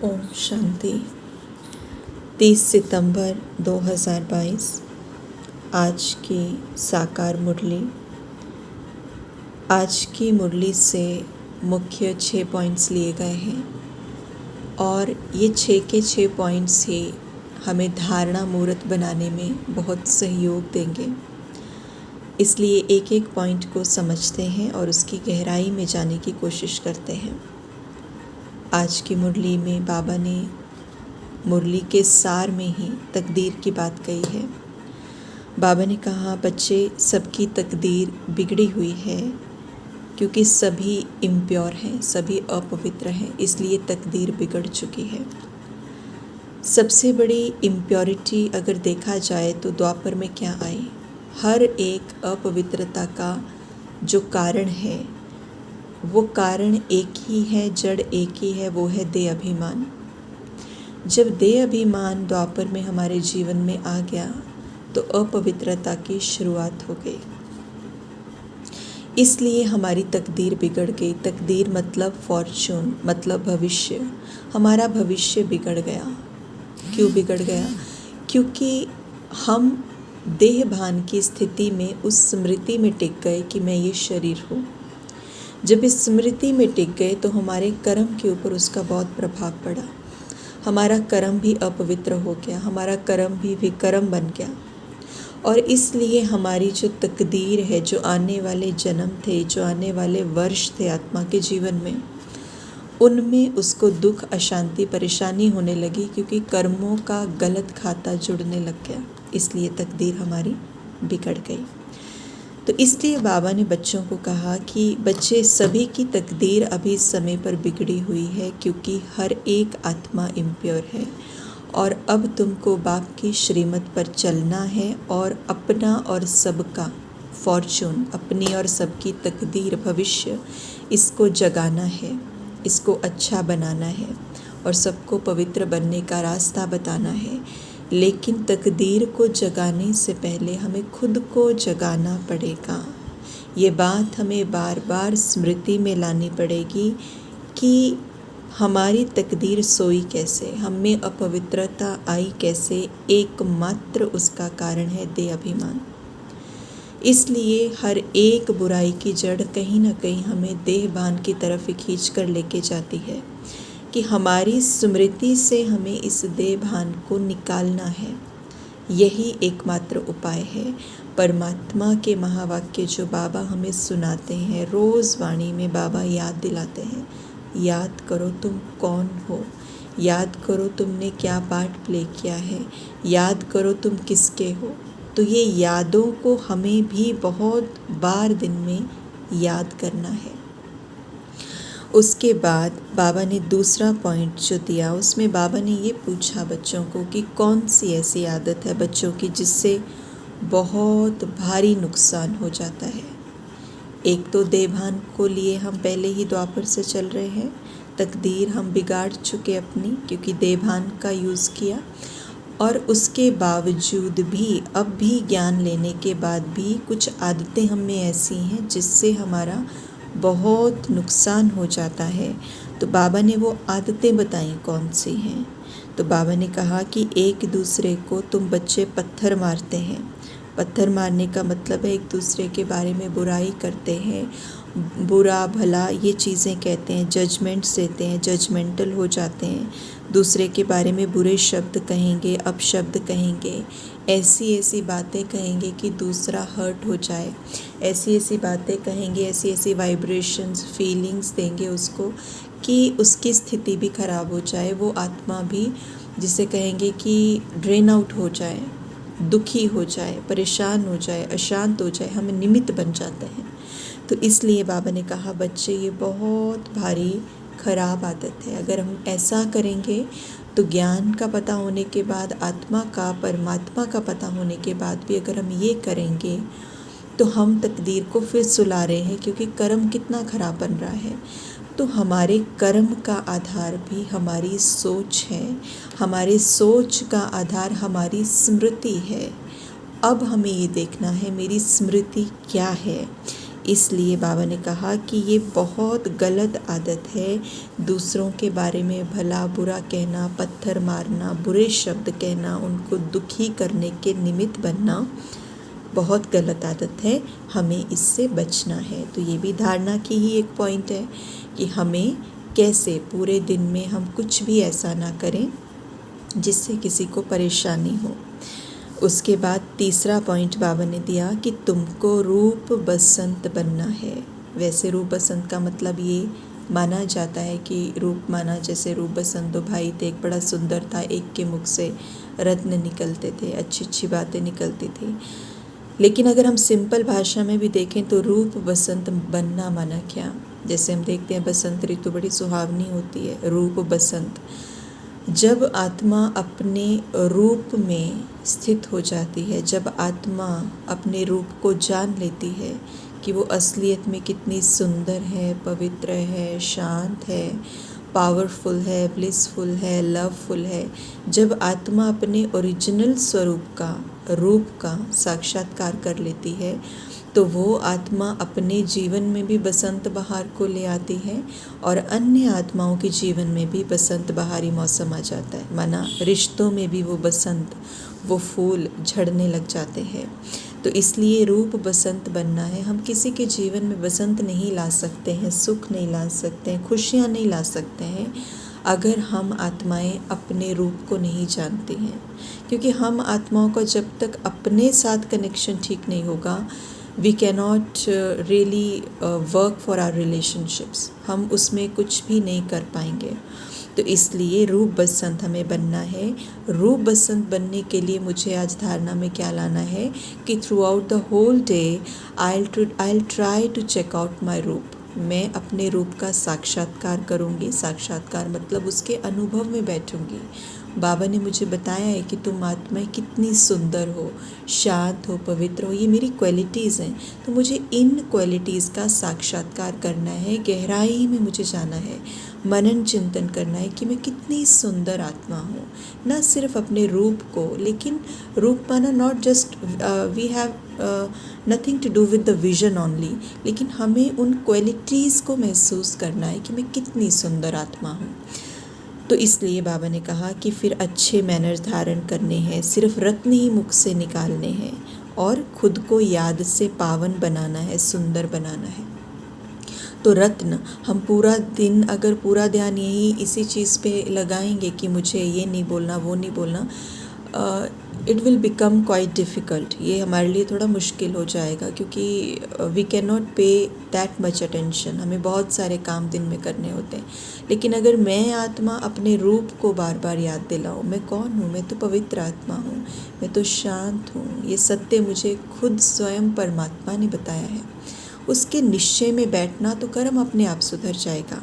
ओम शांति। 30 सितंबर 2022 आज की साकार मुरली। आज की मुरली से मुख्य 6 पॉइंट्स लिए गए हैं और ये 6 के 6 पॉइंट्स ही हमें धारणा मूर्त बनाने में बहुत सहयोग देंगे। इसलिए एक एक पॉइंट को समझते हैं और उसकी गहराई में जाने की कोशिश करते हैं। आज की मुरली में बाबा ने मुरली के सार में ही तकदीर की बात कही है। बाबा ने कहा, बच्चे, सबकी तकदीर बिगड़ी हुई है क्योंकि सभी इम्प्योर हैं, सभी अपवित्र हैं, इसलिए तकदीर बिगड़ चुकी है। सबसे बड़ी इम्प्योरिटी अगर देखा जाए तो द्वापर में क्या आई? हर एक अपवित्रता का जो कारण है वो कारण एक ही है, जड़ एक ही है, वो है देह अभिमान। जब देह अभिमान द्वापर में हमारे जीवन में आ गया तो अपवित्रता की शुरुआत हो गई। इसलिए हमारी तकदीर बिगड़ गई। तकदीर मतलब फॉर्चून, मतलब भविष्य। हमारा भविष्य बिगड़ गया। क्यों बिगड़ गया? क्योंकि हम देह भान की स्थिति में उस स्मृति में टिक गए कि मैं ये शरीर हूँ। जब इस स्मृति में टिक गए तो हमारे कर्म के ऊपर उसका बहुत प्रभाव पड़ा। हमारा कर्म भी अपवित्र हो गया, हमारा कर्म भी विकर्म बन गया और इसलिए हमारी जो तकदीर है, जो आने वाले जन्म थे, जो आने वाले वर्ष थे आत्मा के जीवन में, उनमें उसको दुख, अशांति, परेशानी होने लगी क्योंकि कर्मों का गलत खाता जुड़ने लग गया। इसलिए तकदीर हमारी बिगड़ गई। तो इसलिए बाबा ने बच्चों को कहा कि बच्चे, सभी की तकदीर अभी समय पर बिगड़ी हुई है क्योंकि हर एक आत्मा इम्प्योर है और अब तुमको बाप की श्रीमत पर चलना है और अपना और सबका फॉर्चून, अपनी और सबकी तकदीर, भविष्य, इसको जगाना है, इसको अच्छा बनाना है और सबको पवित्र बनने का रास्ता बताना है। लेकिन तकदीर को जगाने से पहले हमें खुद को जगाना पड़ेगा। ये बात हमें बार बार स्मृति में लानी पड़ेगी कि हमारी तकदीर सोई कैसे, हम में अपवित्रता आई कैसे। एकमात्र उसका कारण है देह अभिमान। इसलिए हर एक बुराई की जड़ कहीं ना कहीं हमें देह भान की तरफ खींच कर लेके जाती है कि हमारी स्मृति से हमें इस देह भान को निकालना है। यही एकमात्र उपाय है। परमात्मा के महावाक्य जो बाबा हमें सुनाते हैं, रोज़ वाणी में बाबा याद दिलाते हैं, याद करो तुम कौन हो, याद करो तुमने क्या पार्ट प्ले किया है, याद करो तुम किसके हो। तो ये यादों को हमें भी बहुत बार दिन में याद करना है। उसके बाद बाबा ने दूसरा पॉइंट जो दिया, उसमें बाबा ने ये पूछा बच्चों को कि कौन सी ऐसी आदत है बच्चों की जिससे बहुत भारी नुकसान हो जाता है। एक तो देभान को लिए हम पहले ही द्वापर से चल रहे हैं, तकदीर हम बिगाड़ चुके अपनी क्योंकि देभान का यूज़ किया और उसके बावजूद भी, अब भी ज्ञान लेने के बाद भी कुछ आदतें हम में ऐसी हैं जिससे हमारा बहुत नुकसान हो जाता है। तो बाबा ने वो आदतें बताई कौन सी हैं। तो बाबा ने कहा कि एक दूसरे को तुम बच्चे पत्थर मारते हैं। पत्थर मारने का मतलब है एक दूसरे के बारे में बुराई करते हैं, बुरा भला ये चीज़ें कहते हैं, जजमेंट्स देते हैं, जजमेंटल हो जाते हैं, दूसरे के बारे में बुरे शब्द कहेंगे, अपशब्द कहेंगे, ऐसी ऐसी बातें कहेंगे कि दूसरा हर्ट हो जाए, ऐसी ऐसी बातें कहेंगे, ऐसी ऐसी वाइब्रेशंस, फीलिंग्स देंगे उसको कि उसकी स्थिति भी खराब हो जाए, वो आत्मा भी, जिसे कहेंगे कि ड्रेन आउट हो जाए, दुखी हो जाए, परेशान हो जाए, अशांत हो जाए, हम निमित्त बन जाते हैं। तो इसलिए बाबा ने कहा, बच्चे, ये बहुत भारी खराब आदत है। अगर हम ऐसा करेंगे तो ज्ञान का पता होने के बाद, आत्मा का, परमात्मा का पता होने के बाद भी अगर हम ये करेंगे तो हम तकदीर को फिर सुला रहे हैं क्योंकि कर्म कितना खराब बन रहा है। तो हमारे कर्म का आधार भी हमारी सोच है, हमारे सोच का आधार हमारी स्मृति है। अब हमें ये देखना है मेरी स्मृति क्या है। इसलिए बाबा ने कहा कि ये बहुत गलत आदत है, दूसरों के बारे में भला बुरा कहना, पत्थर मारना, बुरे शब्द कहना, उनको दुखी करने के निमित्त बनना बहुत गलत आदत है, हमें इससे बचना है। तो ये भी धारणा की ही एक पॉइंट है कि हमें कैसे पूरे दिन में हम कुछ भी ऐसा ना करें जिससे किसी को परेशानी हो। उसके बाद तीसरा पॉइंट बाबा ने दिया कि तुमको रूप बसंत बनना है। वैसे रूप बसंत का मतलब ये माना जाता है कि रूप माना, जैसे रूप बसंत दो भाई थे, एक बड़ा सुंदर था, एक के मुख से रत्न निकलते थे, अच्छी अच्छी बातें निकलती थी। लेकिन अगर हम सिंपल भाषा में भी देखें तो रूप बसंत बनना माना क्या? जैसे हम देखते हैं बसंत ऋतु बड़ी सुहावनी होती है, रूप बसंत। जब आत्मा अपने रूप में स्थित हो जाती है, जब आत्मा अपने रूप को जान लेती है कि वो असलियत में कितनी सुंदर है, पवित्र है, शांत है, पावरफुल है, ब्लिसफुल है, लवफुल है, जब आत्मा अपने ओरिजिनल स्वरूप का, रूप का साक्षात्कार कर लेती है, तो वो आत्मा अपने जीवन में भी बसंत बहार को ले आती है और अन्य आत्माओं के जीवन में भी बसंत बहारी मौसम आ जाता है। माना रिश्तों में भी वो बसंत, वो फूल झड़ने लग जाते हैं। तो इसलिए रूप बसंत बनना है। हम किसी के जीवन में बसंत नहीं ला सकते हैं, सुख नहीं ला सकते हैं, खुशियाँ नहीं ला सकते हैं अगर हम आत्माएं अपने रूप को नहीं जानते हैं। क्योंकि हम आत्माओं का जब तक अपने साथ कनेक्शन ठीक नहीं होगा, we cannot really work for our relationships, हम उसमें कुछ भी नहीं कर पाएंगे। तो इसलिए रूप बसंत हमें बनना है। रूप बसंत बनने के लिए मुझे आज धारणा में क्या लाना है कि throughout the whole day I will try to check out my रूप। मैं अपने रूप का साक्षात्कार करूँगी। साक्षात्कार मतलब उसके अनुभव में बैठूँगी। बाबा ने मुझे बताया है कि तुम आत्माएं कितनी सुंदर हो, शांत हो, पवित्र हो, ये मेरी क्वालिटीज़ हैं। तो मुझे इन क्वालिटीज़ का साक्षात्कार करना है, गहराई में मुझे जाना है, मनन चिंतन करना है कि मैं कितनी सुंदर आत्मा हूँ। न सिर्फ अपने रूप को, लेकिन रूप माना not just we have nothing to do with the vision only, लेकिन हमें उन क्वालिटीज़ को महसूस करना है कि मैं कितनी सुंदर आत्मा हूँ। तो इसलिए बाबा ने कहा कि फिर अच्छे मैनर्स धारण करने हैं, सिर्फ रत्न ही मुख से निकालने हैं और खुद को याद से पावन बनाना है, सुंदर बनाना है। तो रत्न हम पूरा दिन अगर पूरा ध्यान यही इसी चीज़ पे लगाएंगे कि मुझे ये नहीं बोलना, वो नहीं बोलना, it will become quite difficult. ये हमारे लिए थोड़ा मुश्किल हो जाएगा क्योंकि वी कैन नॉट पे दैट मच अटेंशन। हमें बहुत सारे काम दिन में करने होते हैं। लेकिन अगर मैं आत्मा अपने रूप को बार बार याद दिलाऊं, मैं कौन हूँ, मैं तो पवित्र आत्मा हूँ, मैं तो शांत हूँ, ये सत्य मुझे खुद स्वयं परमात्मा ने बताया है, उसके निश्चय में बैठना तो कर्म अपने आप सुधर जाएगा।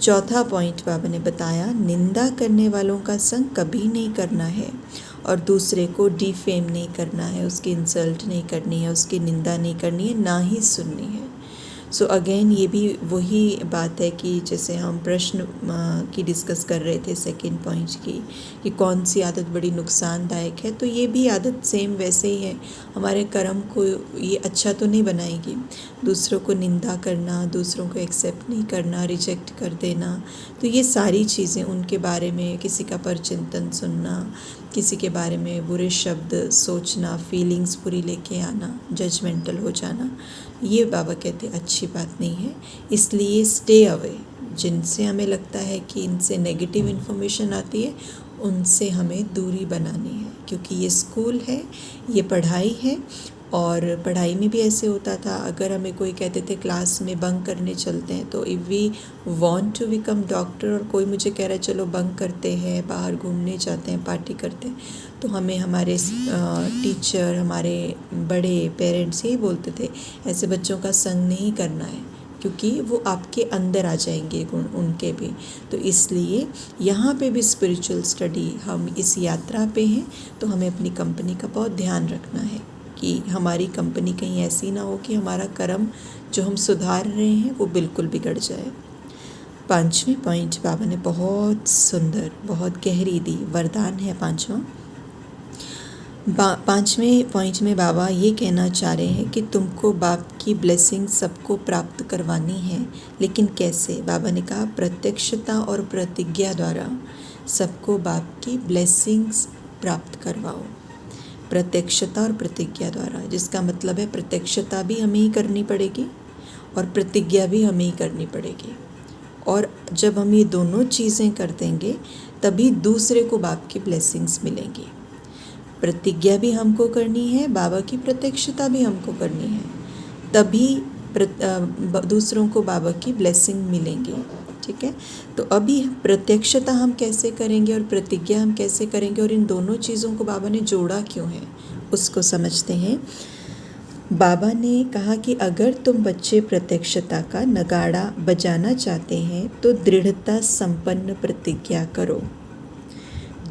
चौथा पॉइंट बाबा ने बताया, निंदा करने वालों का संग कभी नहीं करना है और दूसरे को डिफेम नहीं करना है, उसकी इंसल्ट नहीं करनी है, उसकी निंदा नहीं करनी है, ना ही सुननी है। सो अगेन ये भी वही बात है कि जैसे हम प्रश्न की डिस्कस कर रहे थे सेकंड पॉइंट की कि कौन सी आदत बड़ी नुकसानदायक है, तो ये भी आदत सेम वैसे ही है। हमारे कर्म को ये अच्छा तो नहीं बनाएगी। दूसरों को निंदा करना, दूसरों को एक्सेप्ट नहीं करना, रिजेक्ट कर देना, तो ये सारी चीज़ें, उनके बारे में किसी का परचिंतन सुनना, किसी के बारे में बुरे शब्द सोचना, फीलिंग्स पूरी लेके आना, जजमेंटल हो जाना, ये बाबा कहते अच्छी बात नहीं है। इसलिए स्टे अवे। जिनसे हमें लगता है कि इनसे नेगेटिव इन्फॉर्मेशन आती है, उनसे हमें दूरी बनानी है, क्योंकि ये स्कूल है, ये पढ़ाई है। और पढ़ाई में भी ऐसे होता था, अगर हमें कोई कहते थे क्लास में बंक करने चलते हैं, तो if we want to become doctor और कोई मुझे कह रहा है चलो बंक करते हैं, बाहर घूमने जाते हैं, पार्टी करते हैं, तो हमें हमारे टीचर, हमारे बड़े पेरेंट्स यही बोलते थे ऐसे बच्चों का संग नहीं करना है, क्योंकि वो आपके अंदर आ जाएंगे गुण उनके भी। तो इसलिए यहाँ पे भी स्पिरिचुअल स्टडी, हम इस यात्रा पे हैं, तो हमें अपनी कंपनी का बहुत ध्यान रखना है कि हमारी कंपनी कहीं ऐसी ना हो कि हमारा कर्म जो हम सुधार रहे हैं वो बिल्कुल बिगड़ जाए। पांचवी पॉइंट बाबा ने बहुत सुंदर, बहुत गहरी दी, वरदान है पांचवा। पांचवें पॉइंट में बाबा ये कहना चाह रहे हैं कि तुमको बाप की ब्लेसिंग सबको प्राप्त करवानी है, लेकिन कैसे? बाबा ने कहा प्रत्यक्षता और प्रतिज्ञा द्वारा सबको बाप की ब्लेसिंग्स प्राप्त करवाओ। प्रत्यक्षता और प्रतिज्ञा द्वारा, जिसका मतलब है प्रत्यक्षता भी हमें ही करनी पड़ेगी और प्रतिज्ञा भी हमें ही करनी पड़ेगी। और जब हम ये दोनों चीज़ें कर देंगे तभी दूसरे को बाप की ब्लेसिंग्स मिलेंगी। प्रतिज्ञा भी हमको करनी है, बाबा की प्रत्यक्षता भी हमको करनी है, तभी दूसरों को बाबा की ब्लेसिंग मिलेंगी। ठीक है, तो अभी प्रत्यक्षता हम कैसे करेंगे और प्रतिज्ञा हम कैसे करेंगे और इन दोनों चीज़ों को बाबा ने जोड़ा क्यों है उसको समझते हैं। बाबा ने कहा कि अगर तुम बच्चे प्रत्यक्षता का नगाड़ा बजाना चाहते हैं तो दृढ़ता संपन्न प्रतिज्ञा करो,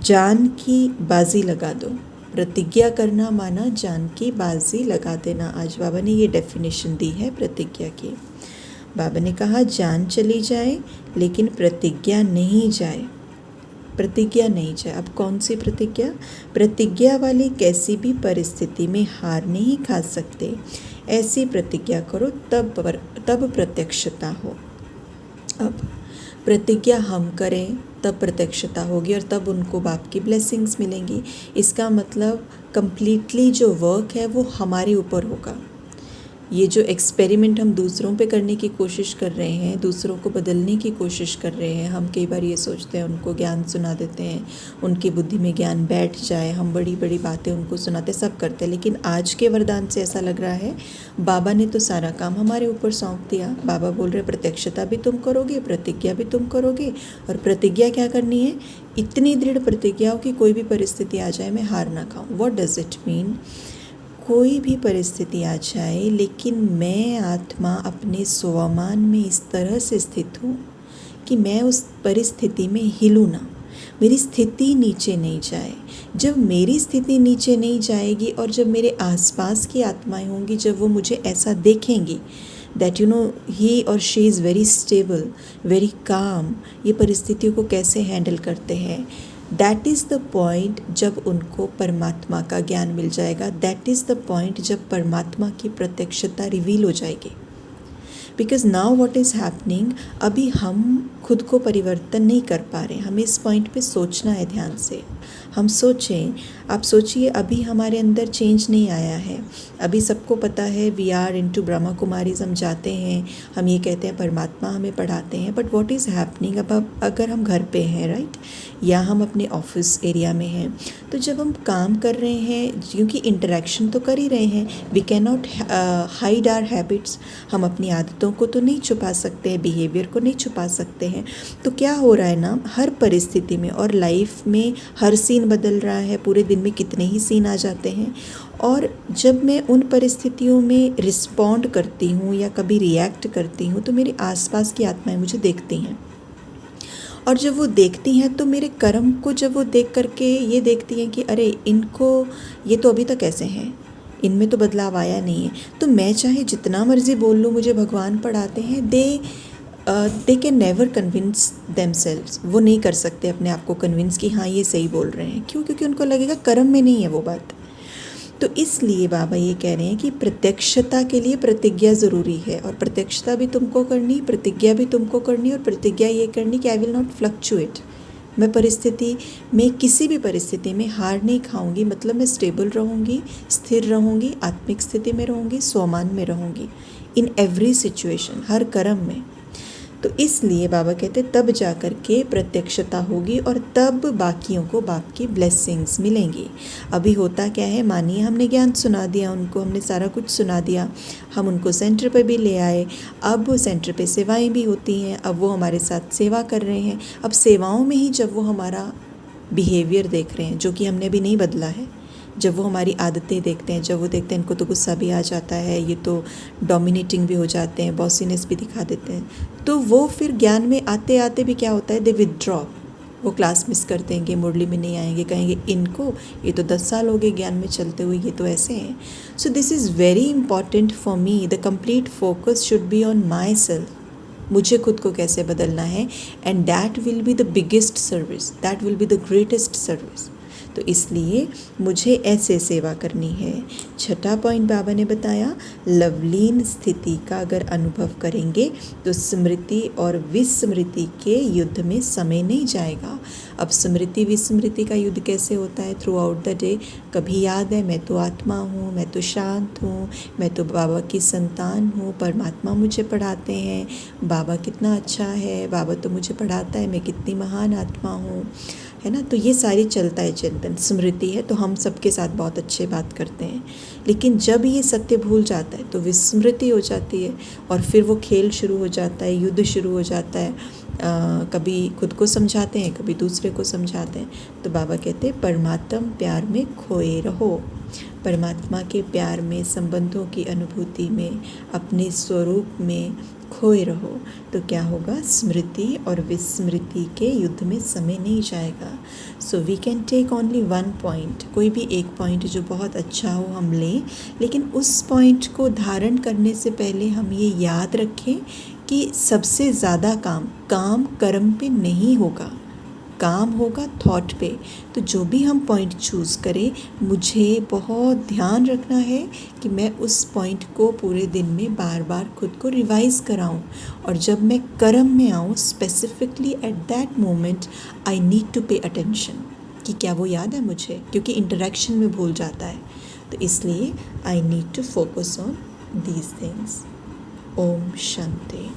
जान की बाजी लगा दो। प्रतिज्ञा करना माना जान की बाजी लगा देना। आज बाबा ने ये डेफिनेशन दी है प्रतिज्ञा की। बाबा ने कहा जान चली जाए लेकिन प्रतिज्ञा नहीं जाए, प्रतिज्ञा नहीं जाए। अब कौन सी प्रतिज्ञा? प्रतिज्ञा वाली कैसी भी परिस्थिति में हार नहीं खा सकते, ऐसी प्रतिज्ञा करो तब प्रत्यक्षता हो। अब प्रतिज्ञा हम करें तब प्रत्यक्षता होगी और तब उनको बाप की ब्लेसिंग्स मिलेंगी। इसका मतलब कंप्लीटली जो वर्क है वो हमारे ऊपर होगा। ये जो एक्सपेरिमेंट हम दूसरों पे करने की कोशिश कर रहे हैं, दूसरों को बदलने की कोशिश कर रहे हैं, हम कई बार ये सोचते हैं उनको ज्ञान सुना देते हैं, उनकी बुद्धि में ज्ञान बैठ जाए, हम बड़ी बड़ी बातें उनको सुनाते, सब करते हैं। लेकिन आज के वरदान से ऐसा लग रहा है बाबा ने तो सारा काम हमारे ऊपर सौंप दिया। बाबा बोल रहे प्रत्यक्षता भी तुम करोगे, प्रतिज्ञा भी तुम करोगे। और प्रतिज्ञा क्या करनी है? इतनी दृढ़ प्रतिज्ञा हो कि कोई भी परिस्थिति आ जाए मैं हार ना खाऊँ। What does it mean? कोई भी परिस्थिति आ जाए लेकिन मैं आत्मा अपने स्वमान में इस तरह से स्थित हूँ कि मैं उस परिस्थिति में हिलूँ ना, मेरी स्थिति नीचे नहीं जाए। जब मेरी स्थिति नीचे नहीं जाएगी और जब मेरे आसपास की आत्माएं होंगी, जब वो मुझे ऐसा देखेंगी दैट ही और she is very stable, very calm, ये परिस्थितियों को कैसे हैंडल करते हैं, दैट इज़ द पॉइंट जब उनको परमात्मा का ज्ञान मिल जाएगा। दैट इज़ द पॉइंट जब परमात्मा की प्रत्यक्षता रिवील हो जाएगी। Because now what is happening, अभी हम खुद को परिवर्तन नहीं कर पा रहे। हमें इस पॉइंट पे सोचना है ध्यान से। हम सोचें, आप सोचिए अभी हमारे अंदर चेंज नहीं आया है। अभी सबको पता है we are into Brahma Kumaris, हम जाते हैं, हम ये कहते हैं परमात्मा हमें पढ़ाते हैं। बट व्हाट इज़ हैपनिंग, अब अगर हम घर पे हैं राइट, या हम अपने ऑफिस एरिया में हैं, तो जब हम काम कर रहे हैं, क्योंकि इंटरेक्शन तो कर ही रहे हैं, we can not hide our habits, हम अपनी आदतों को तो नहीं छुपा सकते हैं, बिहेवियर को नहीं छुपा सकते हैं। तो क्या हो रहा है ना, हर परिस्थिति में और लाइफ में हर सीन बदल रहा है, पूरे दिन में कितने ही सीन आ जाते हैं। और जब मैं उन परिस्थितियों में रिस्पॉन्ड करती हूँ या कभी रिएक्ट करती हूँ तो मेरे आसपास की आत्माएं मुझे देखती हैं, और जब वो देखती हैं तो मेरे कर्म को जब वो देख करके ये देखती हैं कि अरे इनको ये तो अभी तक ऐसे हैं, इनमें तो बदलाव आया नहीं है। तो मैं चाहे जितना मर्जी बोल लूँ, मुझे भगवान पढ़ाते हैं, they can never convince themselves, वो नहीं कर सकते अपने आप को कन्विंस कि हाँ ये सही बोल रहे हैं। क्यों? क्योंकि उनको लगेगा कर्म में नहीं है वो बात। तो इसलिए बाबा ये कह रहे हैं कि प्रत्यक्षता के लिए प्रतिज्ञा ज़रूरी है, और प्रत्यक्षता भी तुमको करनी, प्रतिज्ञा भी तुमको करनी, और प्रतिज्ञा ये करनी कि आई विल नॉट फ्लक्चुएट, मैं परिस्थिति में, किसी भी परिस्थिति में हार नहीं खाऊंगी। मतलब मैं स्टेबल रहूँगी, स्थिर रहूँगी, आत्मिक स्थिति में रहूँगी, स्वमान में रहूँगी, इन एवरी सिचुएशन, हर कर्म में। तो इसलिए बाबा कहते तब जा कर के प्रत्यक्षता होगी और तब बाकियों को बाप की ब्लेसिंग्स मिलेंगी। अभी होता क्या है, मानिए हमने ज्ञान सुना दिया उनको, हमने सारा कुछ सुना दिया, हम उनको सेंटर पे भी ले आए, अब सेंटर पे सेवाएं भी होती हैं, अब वो हमारे साथ सेवा कर रहे हैं। अब सेवाओं में ही जब वो हमारा बिहेवियर देख रहे हैं जो कि हमने अभी नहीं बदला है, जब वो हमारी आदतें देखते हैं, जब वो देखते हैं इनको तो गुस्सा भी आ जाता है, ये तो डोमिनेटिंग भी हो जाते हैं, बॉसीनेस भी दिखा देते हैं, तो वो फिर ज्ञान में आते आते भी क्या होता है, दे विदड्रॉ, वो क्लास मिस कर देंगे, मुरली में नहीं आएंगे, कहेंगे इनको ये तो 10 साल हो गए ज्ञान में चलते हुए, ये तो ऐसे हैं। So this is very important for me, the complete focus should be on my self, मुझे खुद को कैसे बदलना है, and that will be the biggest service, that will be the greatest service. तो इसलिए मुझे ऐसे सेवा करनी है। छठा पॉइंट बाबा ने बताया, लवलीन स्थिति का अगर अनुभव करेंगे तो स्मृति और विस्मृति के युद्ध में समय नहीं जाएगा। अब स्मृति विस्मृति का युद्ध कैसे होता है? थ्रू आउट द डे कभी याद है मैं तो आत्मा हूँ, मैं तो शांत हूँ, मैं तो बाबा की संतान हूँ, परमात्मा मुझे पढ़ाते हैं, बाबा कितना अच्छा है, बाबा तो मुझे पढ़ाता है, मैं कितनी महान आत्मा हूँ, है ना। तो ये सारी चलता है चिंतन, स्मृति है तो हम सबके साथ बहुत अच्छे बात करते हैं। लेकिन जब ये सत्य भूल जाता है तो विस्मृति हो जाती है और फिर वो खेल शुरू हो जाता है, युद्ध शुरू हो जाता है। कभी खुद को समझाते हैं, कभी दूसरे को समझाते हैं। तो बाबा कहते हैं परमात्म प्यार में खोए रहो, परमात्मा के प्यार में, संबंधों की अनुभूति में, अपने स्वरूप में खोए रहो। तो क्या होगा? स्मृति और विस्मृति के युद्ध में समय नहीं जाएगा। So we can take only one point, कोई भी एक पॉइंट जो बहुत अच्छा हो हम लें, लेकिन उस पॉइंट को धारण करने से पहले हम ये याद रखें कि सबसे ज़्यादा काम कर्म पे नहीं होगा, काम होगा थॉट पे। तो जो भी हम पॉइंट चूज़ करें, मुझे बहुत ध्यान रखना है कि मैं उस पॉइंट को पूरे दिन में बार बार खुद को रिवाइज़ कराऊं, और जब मैं कर्म में आऊं specifically at that moment I need to pay attention कि क्या वो याद है मुझे, क्योंकि इंटरेक्शन में भूल जाता है। तो इसलिए I need to focus on these things. ओम शांति।